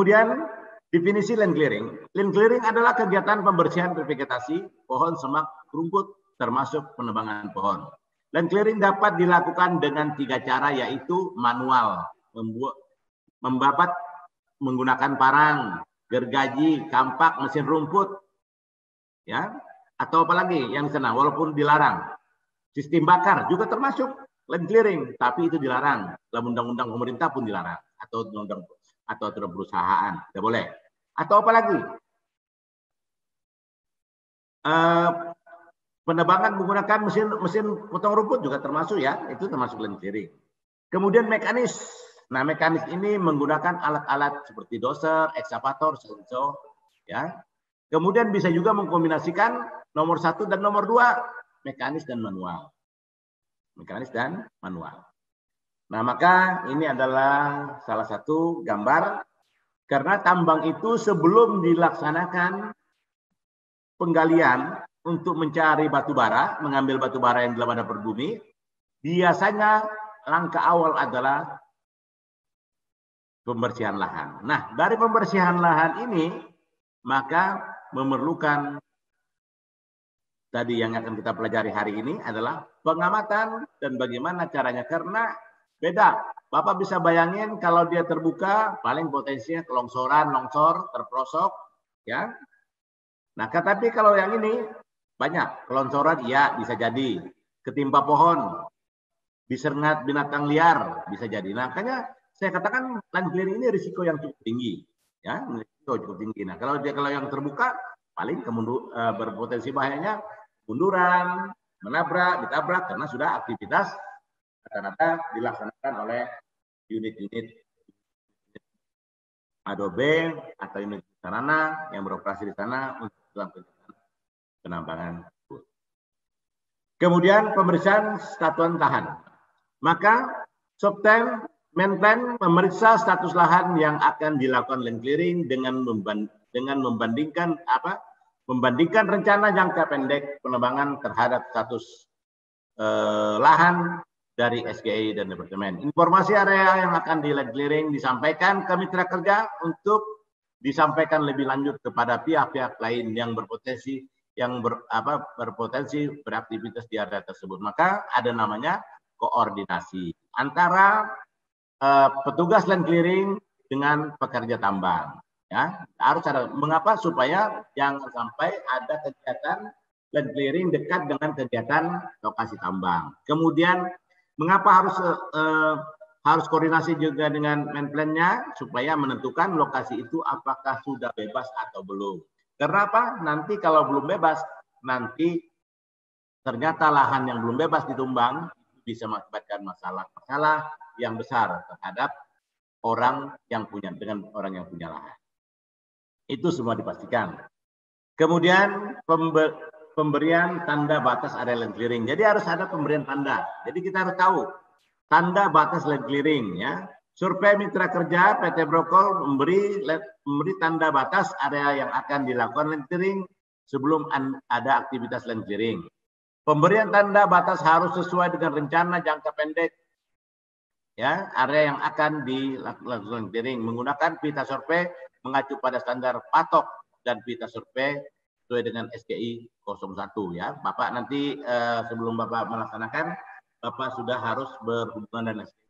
Kemudian definisi land clearing. Land clearing adalah kegiatan pembersihan vegetasi, pohon, semak, rumput, termasuk penebangan pohon. Land clearing dapat dilakukan dengan 3 cara, yaitu manual, membabat menggunakan parang, gergaji, kampak, mesin rumput, ya, atau apalagi yang di sana, walaupun dilarang. Sistem bakar juga termasuk land clearing, tapi itu dilarang. Dalam undang-undang pemerintah pun dilarang, atau undang atau aturan perusahaan, tidak boleh. Atau apalagi penebangan menggunakan mesin potong rumput juga termasuk, ya, itu termasuk land clearing. Kemudian mekanis. Nah, mekanis ini menggunakan alat-alat seperti doser, ekskavator, senso, ya. Kemudian bisa juga mengkombinasikan nomor 1 dan nomor 2, mekanis dan manual. Mekanis dan manual. Nah, maka ini adalah salah satu gambar, karena tambang itu sebelum dilaksanakan penggalian untuk mencari batu bara, mengambil batu bara yang dalam ada berbumi, biasanya langkah awal adalah pembersihan lahan. Nah, dari pembersihan lahan ini, maka memerlukan tadi yang akan kita pelajari hari ini adalah pengamatan dan bagaimana caranya. Karena beda. Bapak bisa bayangin kalau dia terbuka, paling potensinya kelongsoran, longsor, terprosok, ya. Nah, tapi kalau yang ini banyak kelongsoran, ya bisa jadi. Ketimpa pohon, disengat binatang liar, bisa jadi. Nah, makanya saya katakan land clearing ini risiko yang cukup tinggi, ya, risiko cukup tinggi. Nah, kalau yang terbuka, paling berpotensi bahayanya munduran, menabrak, ditabrak, karena sudah aktivitas rata-rata dilaksanakan oleh unit-unit adobe atau unit sarana yang beroperasi di sana untuk dalam kegiatan penambangan. Kemudian pemeriksaan statuan lahan. Maka Subten Menpen memeriksa status lahan yang akan dilakukan land clearing dengan membandingkan rencana jangka pendek penebangan terhadap status lahan dari SGI dan departemen. Informasi area yang akan di land clearing disampaikan ke mitra kerja untuk disampaikan lebih lanjut kepada pihak-pihak lain yang berpotensi beraktivitas di area tersebut. Maka ada namanya koordinasi antara petugas land clearing dengan pekerja tambang. Ya, harus ada. Mengapa? Supaya jangan sampai ada kegiatan land clearing dekat dengan kegiatan lokasi tambang. Kemudian mengapa harus koordinasi juga dengan Menplan-nya supaya menentukan lokasi itu apakah sudah bebas atau belum. Karena apa? Nanti kalau belum bebas, nanti ternyata lahan yang belum bebas ditumbang bisa mengakibatkan masalah yang besar terhadap orang yang punya lahan. Itu semua dipastikan. Kemudian pemberian tanda batas area land clearing. Jadi harus ada pemberian tanda. Jadi kita harus tahu tanda batas land clearing, ya. Survei mitra kerja PT Brokol memberi tanda batas area yang akan dilakukan land clearing sebelum ada aktivitas land clearing. Pemberian tanda batas harus sesuai dengan rencana jangka pendek, ya, area yang akan dilakukan land clearing menggunakan pita survei mengacu pada standar patok dan pita survei sesuai dengan SGI 01, ya. Bapak nanti sebelum Bapak melaksanakan, Bapak sudah harus berhubungan dengan SGI.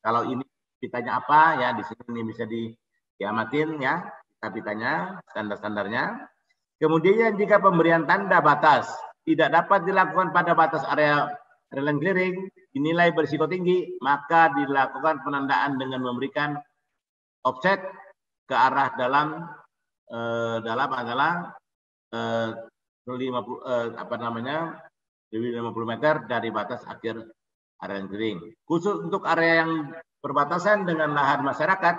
Kalau ini pitanya apa, ya, di sini ini bisa diamatin, ya, pitanya, standar-standarnya. Kemudian jika pemberian tanda batas tidak dapat dilakukan pada batas area land clearing dinilai berisiko tinggi, maka dilakukan penandaan dengan memberikan offset ke arah dalam adalah 50 meter dari batas akhir area land clearing. Khusus untuk area yang berbatasan dengan lahan masyarakat,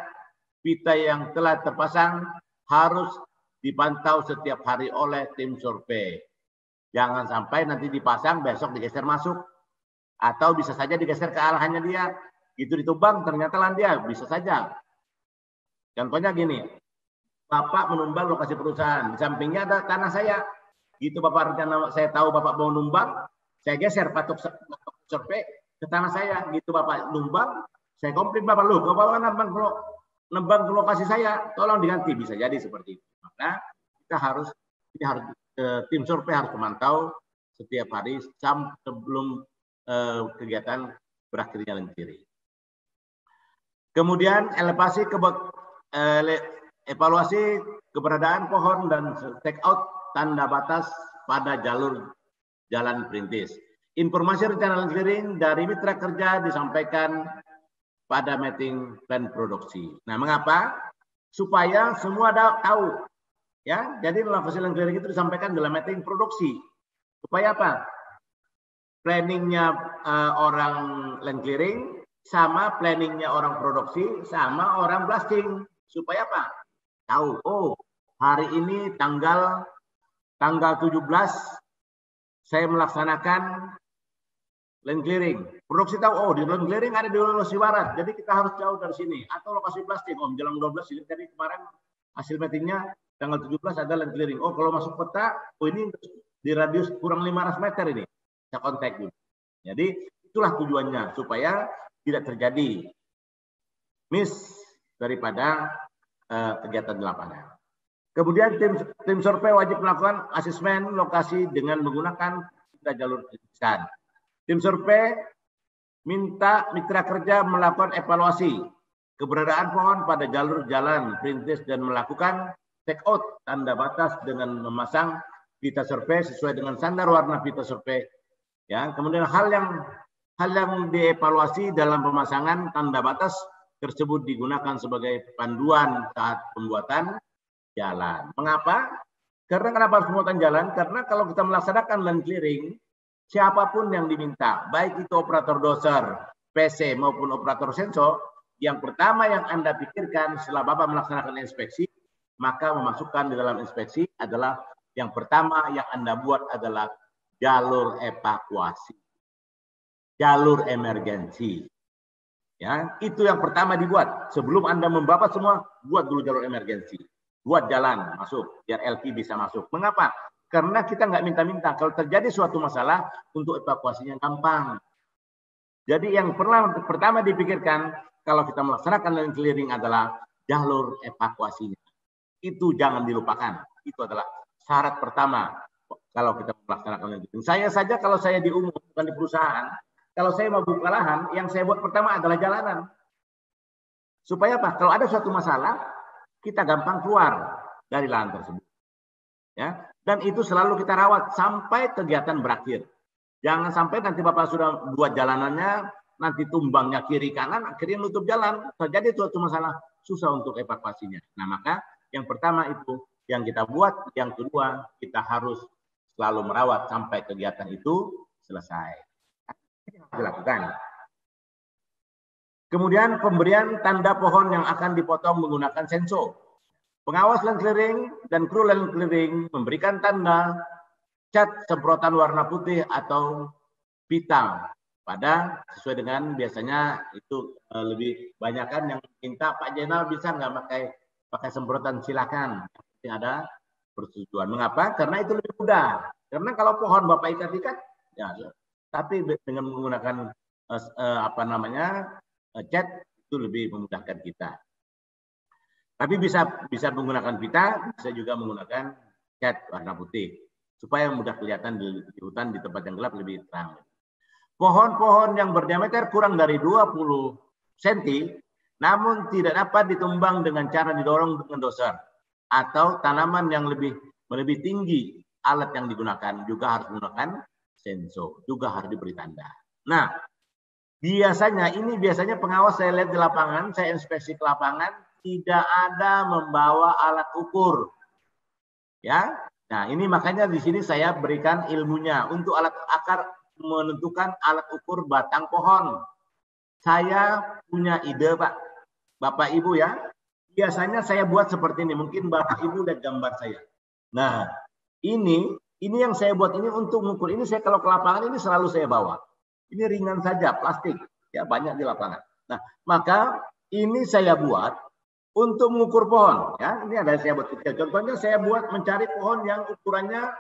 pita yang telah terpasang harus dipantau setiap hari oleh tim survei. Jangan sampai nanti dipasang besok digeser masuk, atau bisa saja digeser ke arahannya dia. Gitu ditumbang ternyata lahan dia, bisa saja. Contohnya gini, Bapak menumbang lokasi perusahaan, di sampingnya ada tanah saya. Gitu Bapak rencana, saya tahu Bapak mau numbang, saya geser patok survei ke tanah saya. Gitu Bapak numbang, saya komplain Bapak, loh Bapak nambang nebang ke lokasi saya, tolong diganti, bisa jadi seperti itu. Maka kita harus tim survei harus memantau setiap hari sebelum kegiatan berakhirnya lengkiri. Kemudian evaluasi keberadaan pohon dan take out tanda batas pada jalur jalan perintis. Informasi rencana clearing dari mitra kerja disampaikan pada mapping plan produksi. Nah, mengapa? Supaya semua tahu. Ya, jadi lokasi land clearing itu disampaikan dalam mapping produksi. Supaya apa? Planningnya orang land clearing sama planningnya orang produksi sama orang blasting. Supaya apa? Tahu, oh hari ini tanggal 17 saya melaksanakan land clearing. Produksi tahu, oh di land clearing ada di lokasi barat, jadi kita harus jauh dari sini. Atau lokasi blasting, oh menjelang 12, jadi kemarin hasil mappingnya tanggal 17 ada land clearing. Oh kalau masuk peta, oh ini di radius kurang 500 meter ini. Kita kontak dulu. Jadi itulah tujuannya, supaya tidak terjadi miss daripada kegiatan di lapangan. Kemudian tim survei wajib melakukan asesmen lokasi dengan menggunakan jalur perintisan. Tim survei minta mitra kerja melakukan evaluasi keberadaan pohon pada jalur jalan perintis dan melakukan take out tanda batas dengan memasang pita survei sesuai dengan standar warna pita survei. Ya, kemudian hal yang dievaluasi dalam pemasangan tanda batas tersebut digunakan sebagai panduan saat pembuatan jalan. Mengapa? Karena kenapa harus pembuatan jalan? Karena kalau kita melaksanakan land clearing, siapapun yang diminta, baik itu operator doser, PC maupun operator sensor, yang pertama yang Anda pikirkan setelah Bapak melaksanakan inspeksi, maka memasukkan di dalam inspeksi adalah yang pertama yang Anda buat adalah jalur evakuasi, jalur emergensi. Ya, itu yang pertama dibuat. Sebelum Anda membabat semua, buat dulu jalur emergensi. Buat jalan masuk, biar LP bisa masuk. Mengapa? Karena kita nggak minta-minta. Kalau terjadi suatu masalah, untuk evakuasinya gampang. Jadi yang pertama dipikirkan, kalau kita melaksanakan land clearing adalah jalur evakuasinya. Itu jangan dilupakan. Itu adalah syarat pertama kalau kita melaksanakan land clearing. Saya saja kalau saya di umum, bukan di perusahaan, kalau saya mau buka lahan, yang saya buat pertama adalah jalanan. Supaya apa? Kalau ada suatu masalah, kita gampang keluar dari lahan tersebut. Ya, dan itu selalu kita rawat sampai kegiatan berakhir. Jangan sampai nanti Bapak sudah buat jalanannya, nanti tumbangnya kiri kanan, akhirnya nutup jalan. Terjadi suatu masalah, susah untuk evakuasinya. Nah, maka yang pertama itu yang kita buat, yang kedua kita harus selalu merawat sampai kegiatan itu selesai. Dilakukan. Kemudian pemberian tanda pohon yang akan dipotong menggunakan sensor. Pengawas land clearing dan kru land clearing memberikan tanda cat semprotan warna putih atau pita pada sesuai dengan biasanya itu lebih banyak kan yang minta Pak Jenal bisa nggak pakai semprotan, silakan. Yang ada persetujuan. Mengapa? Karena itu lebih mudah. Karena kalau pohon Bapak ikat-ikat, ya, tapi dengan menggunakan cat itu lebih memudahkan kita. Tapi bisa menggunakan pita, bisa juga menggunakan cat warna putih supaya mudah kelihatan di hutan di tempat yang gelap lebih terang. Pohon-pohon yang berdiameter kurang dari 20 cm namun tidak dapat ditumbang dengan cara didorong dengan doser atau tanaman yang lebih tinggi, alat yang digunakan juga harus menggunakan sensor, juga harus diberi tanda. Nah, biasanya pengawas saya lihat di lapangan, saya inspeksi ke lapangan, tidak ada membawa alat ukur. Ya. Nah, ini makanya di sini saya berikan ilmunya untuk alat akar menentukan alat ukur batang pohon. Saya punya ide, Pak. Bapak Ibu ya. Biasanya saya buat seperti ini, mungkin Bapak Ibu lihat gambar saya. Nah, ini yang saya buat ini untuk mengukur. Ini saya kalau ke lapangan ini selalu saya bawa. Ini ringan saja, plastik. Ya, banyak di lapangan. Nah, maka ini saya buat untuk mengukur pohon. Ya, ini ada saya buat kecil. Contohnya saya buat mencari pohon yang ukurannya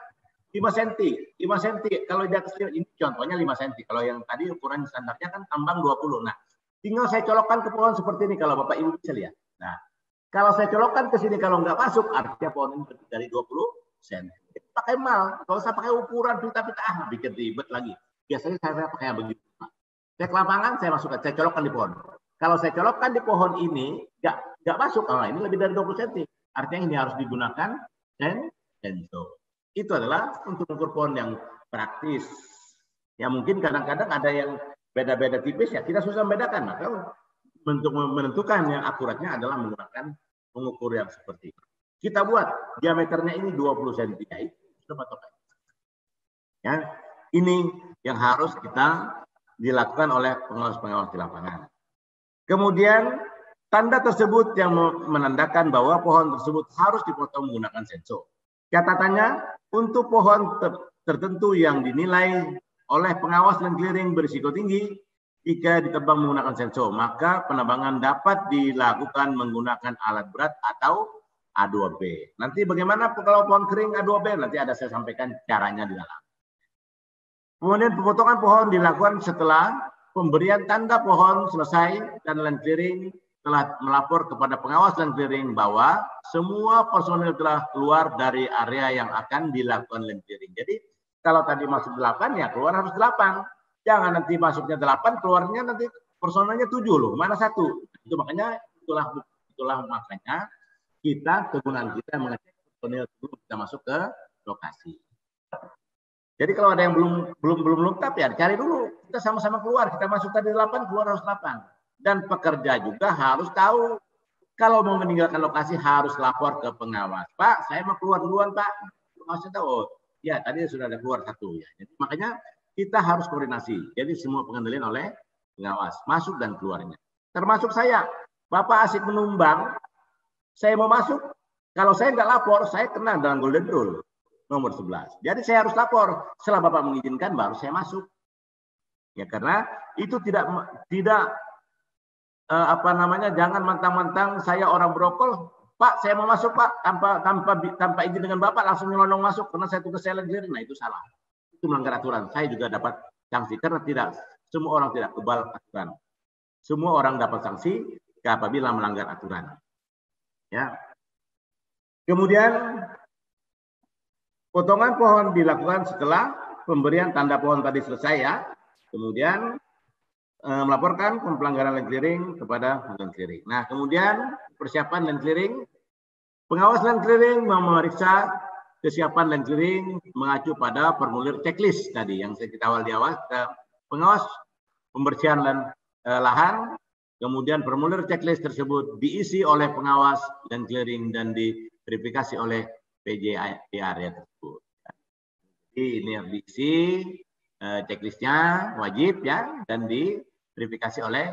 5 cm. 5 cm. Kalau dia kecil, ini contohnya 5 cm. Kalau yang tadi ukuran standarnya kan tambang 20. Nah, tinggal saya colokkan ke pohon seperti ini kalau Bapak Ibu bisa lihat. Nah, kalau saya colokkan ke sini kalau nggak masuk, artinya pohon ini lebih dari 20 cm. Pakai mal, kalau usah pakai ukuran pita-pita, bikin ribet lagi. Biasanya saya pakai yang begitu. Saya ke lapangan, saya masukkan, saya colokkan di pohon. Kalau saya colokkan di pohon ini, nggak masuk, ini lebih dari 20 cm. Artinya ini harus digunakan senso. Itu adalah untuk ukur pohon yang praktis. Ya mungkin kadang-kadang ada yang beda-beda tipis, ya kita susah membedakan. Maka untuk menentukan yang akuratnya adalah menggunakan pengukur yang seperti itu. Kita buat diameternya ini 20 cm. Ya, ini yang harus kita dilakukan oleh pengawas-pengawas di lapangan. Kemudian tanda tersebut yang menandakan bahwa pohon tersebut harus dipotong menggunakan senso. Catatannya, untuk pohon tertentu yang dinilai oleh pengawas land clearing berisiko tinggi, jika ditebang menggunakan senso, maka penebangan dapat dilakukan menggunakan alat berat atau A2B. Nanti bagaimana kalau pohon kering A2B? Nanti ada saya sampaikan caranya di dalam. Kemudian pemotongan pohon dilakukan setelah pemberian tanda pohon selesai dan land clearing telah melapor kepada pengawas land clearing bahwa semua personil telah keluar dari area yang akan dilakukan land clearing. Jadi kalau tadi masuk 8 ya keluar harus 8. Jangan nanti masuknya 8 keluarnya nanti personilnya 7 loh. Mana 1? Itu makanya itulah makanya kita kegunaan kita mengecek personil sebelum kita masuk ke lokasi. Jadi kalau ada yang belum lengkap ya cari dulu. Kita sama-sama keluar. Kita masuk tadi 8, keluar harus 8. Dan pekerja juga harus tahu. Kalau mau meninggalkan lokasi harus lapor ke pengawas. Pak, saya mau keluar duluan, Pak. Pengawas tahu. Oh, ya tadi sudah ada keluar 1 ya. Jadi makanya kita harus koordinasi. Jadi semua pengendalian oleh pengawas. Masuk dan keluarnya. Termasuk saya. Bapak asik menumbang. Saya mau masuk. Kalau saya nggak lapor, saya kena dalam golden rule. Nomor 11. Jadi saya harus lapor. Setelah Bapak mengizinkan baru saya masuk. Ya karena itu tidak jangan mentang-mentang saya orang brokol, Pak saya mau masuk Pak tanpa izin dengan Bapak langsung nyelonong masuk karena saya tugas saya lagi. Nah itu salah. Itu melanggar aturan. Saya juga dapat sanksi karena semua orang tidak kebal aturan. Semua orang dapat sanksi apabila melanggar aturan. Ya. Kemudian potongan pohon dilakukan setelah pemberian tanda pohon tadi selesai ya. Kemudian melaporkan pelanggaran land clearing kepada land clearing. Nah, kemudian persiapan land clearing. Pengawas land clearing memeriksa kesiapan land clearing mengacu pada formulir checklist tadi yang kita awal di awal. Pengawas pembersihan lahan, kemudian formulir checklist tersebut diisi oleh pengawas land clearing dan diverifikasi oleh PJ di area tersebut. Jadi ini yang diisi checklistnya wajib ya dan diverifikasi oleh